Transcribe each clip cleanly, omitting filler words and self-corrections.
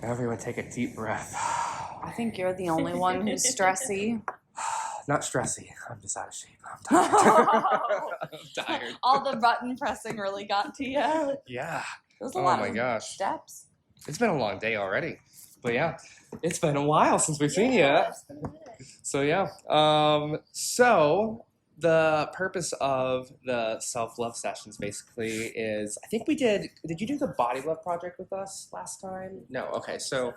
Everyone take a deep breath. I think you're the only one who's stressy. Not stressy. I'm just out of shape. I'm tired. I'm tired. All the button pressing really got to you. Yeah. It was a lot of gosh. steps. It's been a long day already. But yeah, it's been a while since we've seen you. It's been a minute. So yeah. So the purpose of the self-love sessions basically is, I think did you do the body love project with us last time? No. Okay. So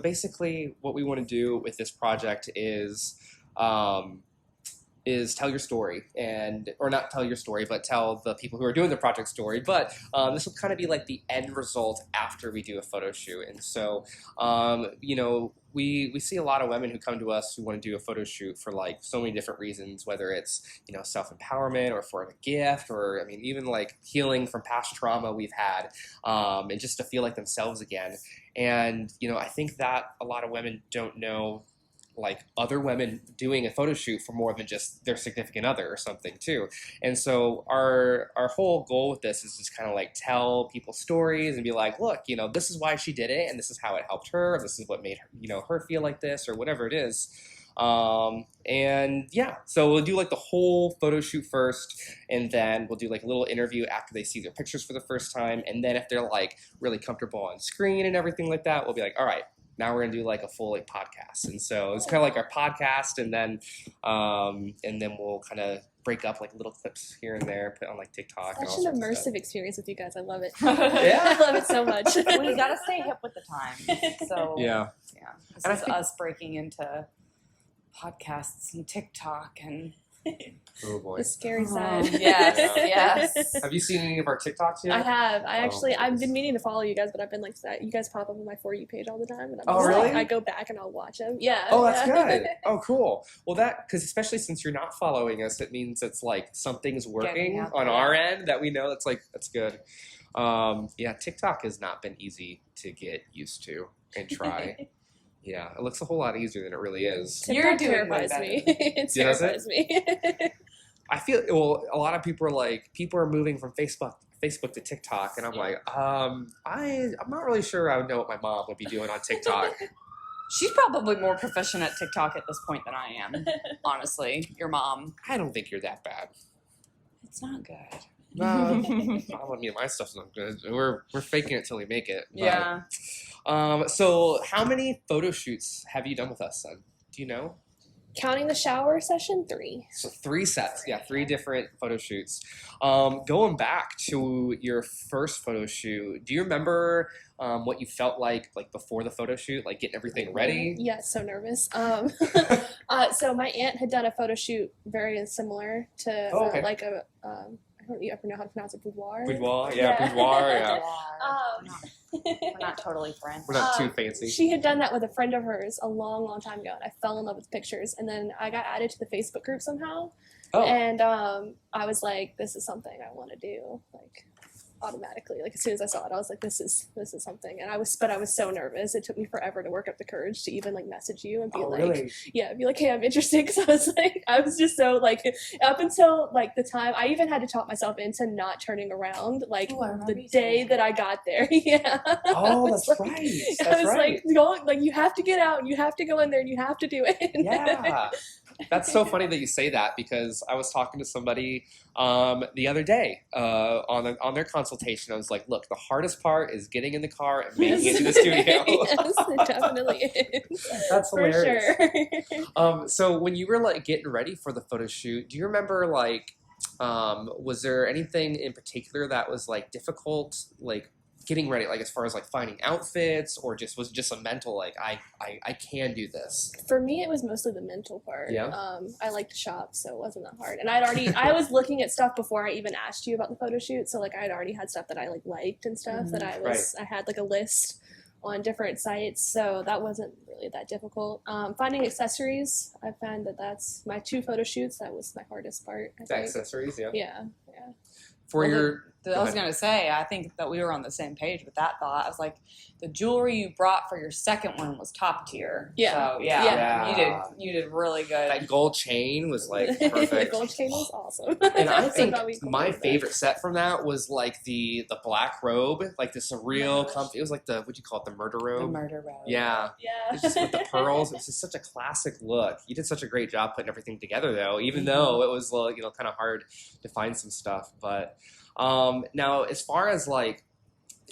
basically what we want to do with this project is tell your story, or not tell your story, but tell the people who are doing the project story. But this will kind of be like the end result after we do a photo shoot. And so, we see a lot of women who come to us who want to do a photo shoot for like so many different reasons, whether it's, self-empowerment or for a gift, or even like healing from past trauma we've had, and just to feel like themselves again. And, I think that a lot of women don't know like other women doing a photo shoot for more than just their significant other or something too. And so our whole goal with this is just kind of like tell people stories and be like, look, this is why she did it, and this is how it helped her, this is what made her, her feel like this, or whatever it is. And yeah, so we'll do like the whole photo shoot first, and then we'll do like a little interview after they see their pictures for the first time. And then if they're like really comfortable on screen and everything like that, we'll be like, all right, now we're gonna do like a full like podcast. And so it's kind of like our podcast, and then we'll kind of break up like little clips here and there, put on like TikTok. Such an immersive experience with you guys. I love it. Yeah. I love it so much. We gotta stay hip with the times. So Yeah. This And I is think- us breaking into podcasts and TikTok and Oh boy. The scary side. yes. Have you seen any of our TikToks yet? I have. I've goodness. been meaning to follow you guys, but I've been like that. You guys pop up on my For You page all the time, and I'm Oh, just really? like, I go back and I'll watch them. Yeah. Oh, that's yeah. good. Oh, cool. Well, because especially since you're not following us, it means it's like something's working Getting out on there. our end that we know. That's good. Yeah, TikTok has not been easy to get used to and try. Yeah, it looks a whole lot easier than it really is. You're TikTok doing way terrifies me. better. It Does it? terrifies me. I feel, a lot of people are like, people are moving from Facebook to TikTok, and I'm like, I'm not really sure I would know what my mom would be doing on TikTok. She's probably more proficient at TikTok at this point than I am. Honestly, your mom. I don't think you're that bad. It's not good. My stuff's not good. We're faking it till we make it. But, Yeah. So how many photo shoots have you done with us, son? Do you know? Counting the shower session, 3. So 3 sets. Yeah, 3 different photo shoots. Going back to your first photo shoot, do you remember what you felt like before the photo shoot, like getting everything ready? Yeah, so nervous. So my aunt had done a photo shoot very similar to Oh, okay. like a I don't ever know how to pronounce it, boudoir. Boudoir, Yeah. boudoir, yeah. We're not totally friends. We're not too fancy. She had done that with a friend of hers a long, long time ago, and I fell in love with pictures. And then I got added to the Facebook group somehow, Oh, and I was like, "This is something I want to do." Like automatically, like as soon as I saw it, I was like, "This is something." And I was so nervous. It took me forever to work up the courage to even like message you and be like, really? "Yeah," be like, "Hey, I'm interested," because I was just so like up until like the time I even had to talk myself into not turning around like Ooh, I remember the you day saying that I got there. Yeah. Oh, I was that's like- right. I That's was right. like, go, like you have to get out, and you have to go in there, and you have to do it. Yeah. That's so funny that you say that, because I was talking to somebody the other day on their consultation. I was like, look, the hardest part is getting in the car and making it to the studio. Yes, it definitely is. That's For hilarious. sure. So when you were like getting ready for the photo shoot, do you remember like was there anything in particular that was like difficult, like getting ready, like as far as like finding outfits, or was it just a mental like I can do this? For me, it was mostly the mental part. Yeah. I like to shop, so it wasn't that hard. And I was looking at stuff before I even asked you about the photo shoot. So like I had already had stuff that I like liked and stuff that I had like a list on different sites. So that wasn't really that difficult. Finding accessories, I found that's my 2 photo shoots. That was my hardest part. I The think. accessories, yeah. Yeah. For Well, your I was going to say, I think that we were on the same page with that thought. I was like, the jewelry you brought for your second one was top tier. Yeah. So, you did really good. That gold chain was like The perfect. gold chain was awesome. And I think thought we my covered that. favorite set from that was like the black robe, like the surreal, it was like what'd you call it, the murder The robe? murder robe. Yeah. Yeah. It's just with the pearls. It's just such a classic look. You did such a great job putting everything together, though, even though it was, kind of hard to find some stuff. But now, as far as like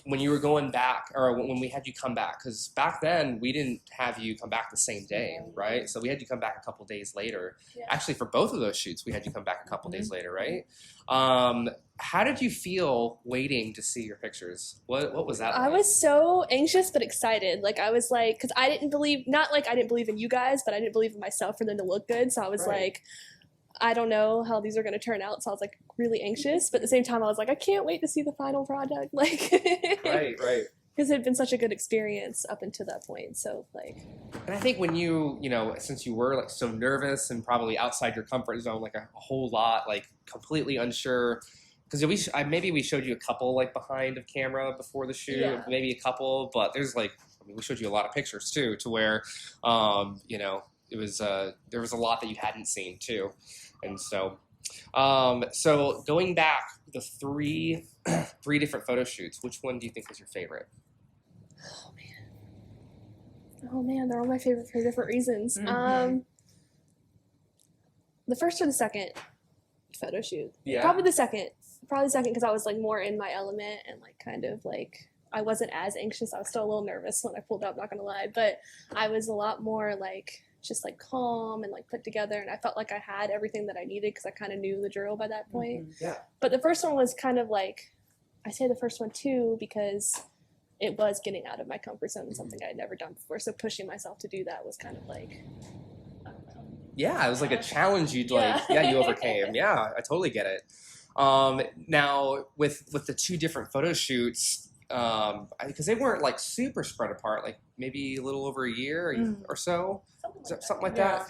when you were going back, or when we had you come back, because back then we didn't have you come back the same day, right? So we had you come back a couple days later. Yeah. Actually, for both of those shoots, we had you come back a couple days later, right? How did you feel waiting to see your pictures? What was that like? I was so anxious but excited. Like I was like, because I didn't believe, not like I didn't believe in you guys, but I didn't believe in myself for them to look good. So I was like, I don't know how these are going to turn out. So I was like really anxious, but at the same time I was like, I can't wait to see the final product. Like, Right. Because it had been such a good experience up until that point. So like, And I think when since you were like so nervous and probably outside your comfort zone, like a whole lot, like completely unsure, because maybe we showed you a couple like behind of camera before the shoot, maybe a couple, but there's like, we showed you a lot of pictures too, to where, it was there was a lot that you hadn't seen too, and so going back the three different photo shoots, which one do you think was your favorite? Oh man, they're all my favorite for different reasons. Mm-hmm. The first or the second photo shoot? Yeah. Probably the second because I was like more in my element and like kind of like I wasn't as anxious. I was still a little nervous when I pulled up, not gonna lie, but I was a lot more like just like calm and like put together, and I felt like I had everything that I needed because I kind of knew the drill by that point. Mm-hmm. Yeah. But the first one was kind of like, I say the first one too because it was getting out of my comfort zone and something I had never done before. So pushing myself to do that was kind of like, I don't know. Yeah, it was like a challenge you overcame. Yeah, I totally get it. Now with the two different photo shoots, because they weren't like super spread apart, like maybe a little over a year or so, something like that.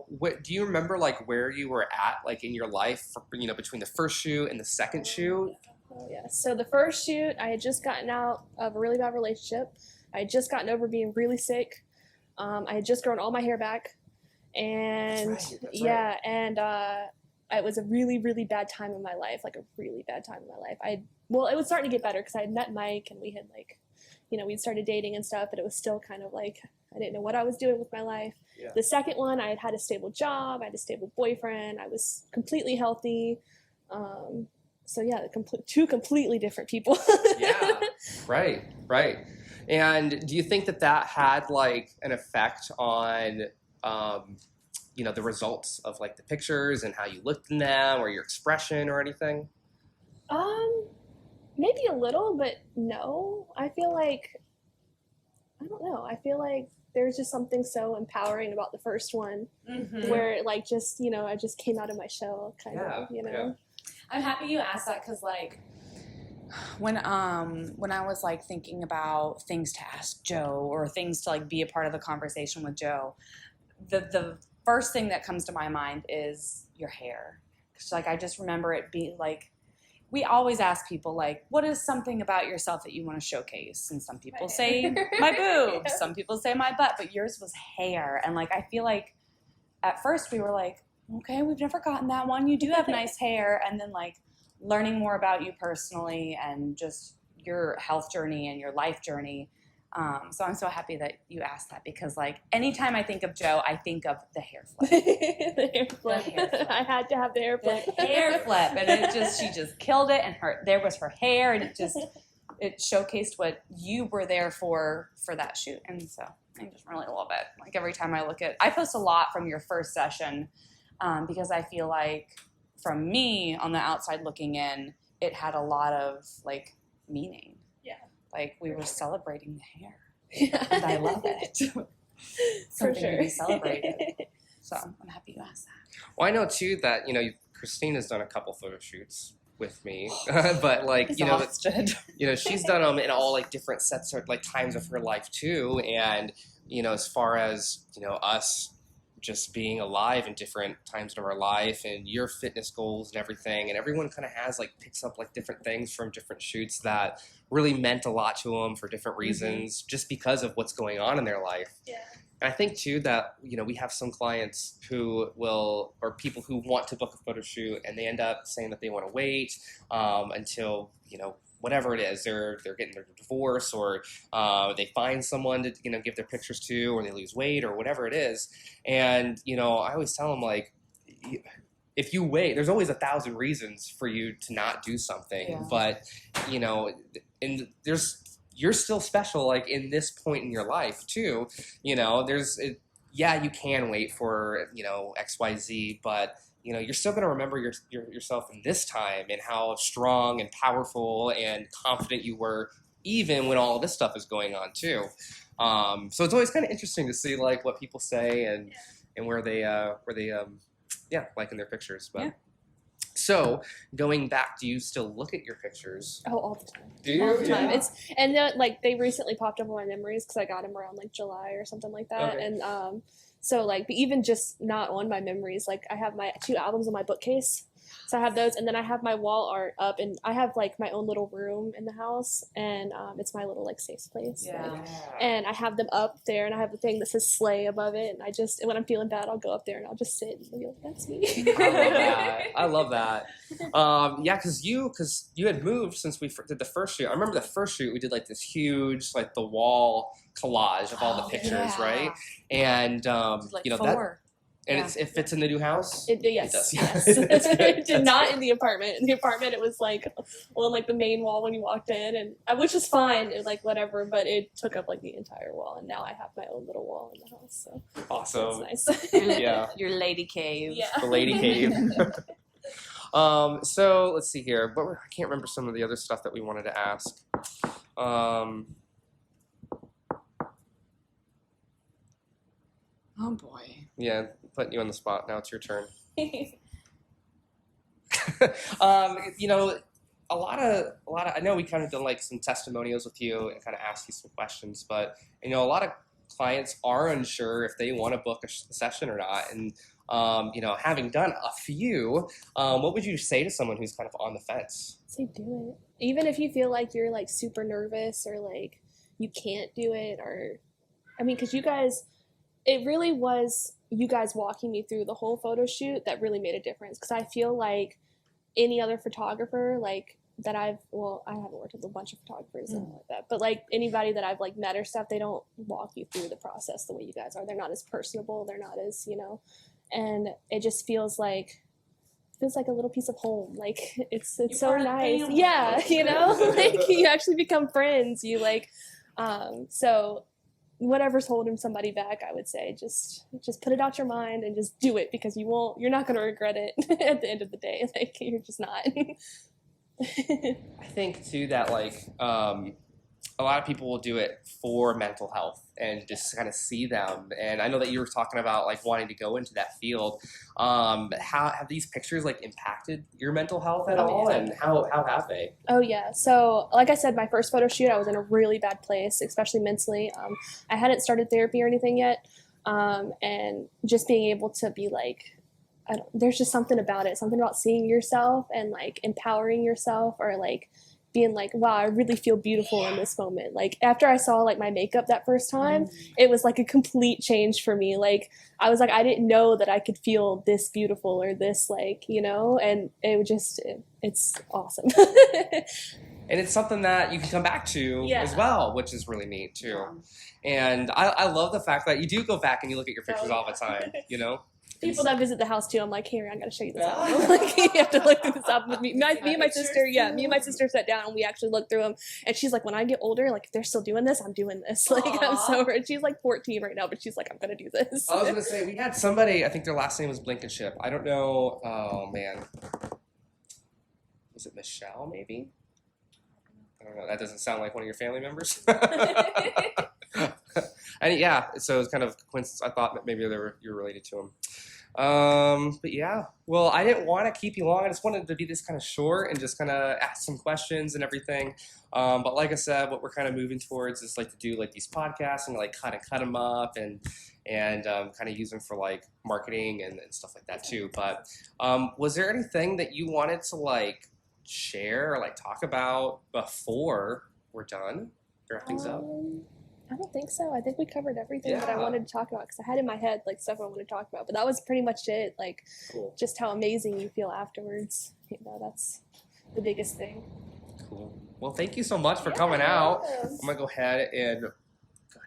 What do you remember, like where you were at, like in your life, between the first shoot and the second shoot? Oh yeah. So the first shoot, I had just gotten out of a really bad relationship. I had just gotten over being really sick. I had just grown all my hair back, and That's right. and it was a really, really bad time in my life, like a really bad time in my life. It was starting to get better because I had met Mike and we had like, we'd started dating and stuff, but it was still kind of like, I didn't know what I was doing with my life. Yeah. The second one, I had a stable job, I had a stable boyfriend, I was completely healthy. So yeah, two completely different people. Yeah, right. And do you think that had like an effect on, the results of like the pictures and how you looked in them or your expression or anything? Maybe a little, but no. I feel like, I don't know. I feel like there's just something so empowering about the first one where it like just, I just came out of my shell kind of, Yeah. I'm happy you asked that because, like, when I was like thinking about things to ask Joe or things to like be a part of the conversation with Joe, the first thing that comes to my mind is your hair. Because like I just remember it being like, we always ask people like, what is something about yourself that you want to showcase? And some people say my boobs, some people say my butt, but yours was hair. And like I feel like at first we were like, okay, we've never gotten that one. You do have nice hair. And then like learning more about you personally and just your health journey and your life journey. So I'm so happy that you asked that because like anytime I think of Joe, I think of the hair flip. The hair flip. I had to have the hair flip. The hair flip. And she just killed it. And there was her hair and it showcased what you were there for that shoot. And so I just really love it. Like every time I post a lot from your first session because I feel like from me on the outside looking in, it had a lot of like meaning. Yeah. Like we were celebrating the hair. Yeah. And I love it. Something sure. to be celebrated. So I'm happy you asked that. Well, I know too that Christine has done a couple photo shoots with me, but like Exhausted. She's done them in all like different sets or like times of her life too, and as far as us just being alive in different times of our life and your fitness goals and everything. And everyone kind of has like picks up like different things from different shoots that really meant a lot to them for different reasons, just because of what's going on in their life. Yeah. And I think too that, we have some clients who will, or people who want to book a photo shoot and they end up saying that they want to wait until, whatever it is, they're getting their divorce, or they find someone to give their pictures to, or they lose weight, or whatever it is. And I always tell them, like, if you wait, there's always 1,000 reasons for you to not do something. Yeah. But you're still special, like in this point in your life too. You can wait for XYZ, but you're still going to remember yourself in this time and how strong and powerful and confident you were, even when all of this stuff is going on too. So it's always kind of interesting to see like what people say and where they like in their pictures. But so going back, do you still look at your pictures? Oh, all the time. Do you? All the time. Yeah. They recently popped up on my memories because I got them around like July or something like that. Okay. And so like, but even just not on my memories, like I have my 2 albums on my bookcase. So I have those, and then I have my wall art up, and I have like my own little room in the house, and it's my little like safe place. Yeah. Like, and I have them up there, and I have a thing that says Slay above it, and when I'm feeling bad, I'll go up there and I'll just sit and be like, that's me. I love that. Because you had moved since we did the first shoot. I remember the first shoot we did like this huge like the wall collage of all the pictures, right? And Like 4. And it fits in the new house? Yes. It does. It did not in the apartment. In the apartment, it was like on like the main wall when you walked in, and which is fine, like whatever. But it took up like the entire wall, and now I have my own little wall in the house. So awesome. It's nice. Yeah. Your lady cave. Yeah. The lady cave. So let's see here. But I can't remember some of the other stuff that we wanted to ask. Oh boy. Yeah, putting you on the spot. Now it's your turn. A lot of I know we kind of done like some testimonials with you and kind of asked you some questions, but a lot of clients are unsure if they want to book a session or not. And having done a few, what would you say to someone who's kind of on the fence? Say do it. Even if you feel like you're like super nervous or like you can't do it, or because you guys, it really was you guys walking me through the whole photo shoot that really made a difference. Because I feel like any other photographer like that I haven't worked with a bunch of photographers and like that, but like anybody that I've like met or stuff, they don't walk you through the process the way you guys are. They're not as personable. They're not as and it just feels like a little piece of home. Like it's so nice. Yeah, like you actually become friends. You like so. Whatever's holding somebody back, I would say just put it out your mind and just do it, because you're not going to regret it at the end of the day. Like you're just not. I think too that like a lot of people will do it for mental health and just kind of see them. And I know that you were talking about like wanting to go into that field. How have these pictures like impacted your mental health at all? And how have they? Oh yeah. So like I said, my first photo shoot, I was in a really bad place, especially mentally. I hadn't started therapy or anything yet. And just being able to be like, there's just something about it, something about seeing yourself and like empowering yourself, or like being like, wow, I really feel beautiful in this moment. Like after I saw like my makeup that first time, it was like a complete change for me. Like I was like, I didn't know that I could feel this beautiful or this like, and it would just, it's awesome. And it's something that you can come back to as well, which is really neat too. And I love the fact that you do go back and you look at your pictures all the time, People that visit the house too, I'm like, hey, I gotta show you this album. Like, you have to look through this album with me. Me and my sister sat down and we actually looked through them. And she's like, when I get older, like if they're still doing this, I'm doing this. Like I'm so. She's like 14 right now, but she's like, I'm gonna do this. I was gonna say we had somebody. I think their last name was Blankenship. I don't know. Oh man, was it Michelle? Maybe. I don't know. That doesn't sound like one of your family members. And yeah, so it was kind of coincidence. I thought maybe you were related to him. But yeah, well, I didn't want to keep you long. I just wanted to be this kind of short and just kind of ask some questions and everything. But like I said, what we're kind of moving towards is like to do like these podcasts and like kind of cut them up and kind of use them for like marketing and stuff like that too. But was there anything that you wanted to like share or like talk about before we're done? Wrap things up. I don't think so. I think we covered everything that I Yeah. wanted to talk about because I had in my head like stuff I wanted to talk about, but that was pretty much it. Like Cool. just how amazing you feel afterwards. You know, that's the biggest thing. Cool. Well, thank you so much for Yeah, coming out. welcome. I'm gonna go ahead and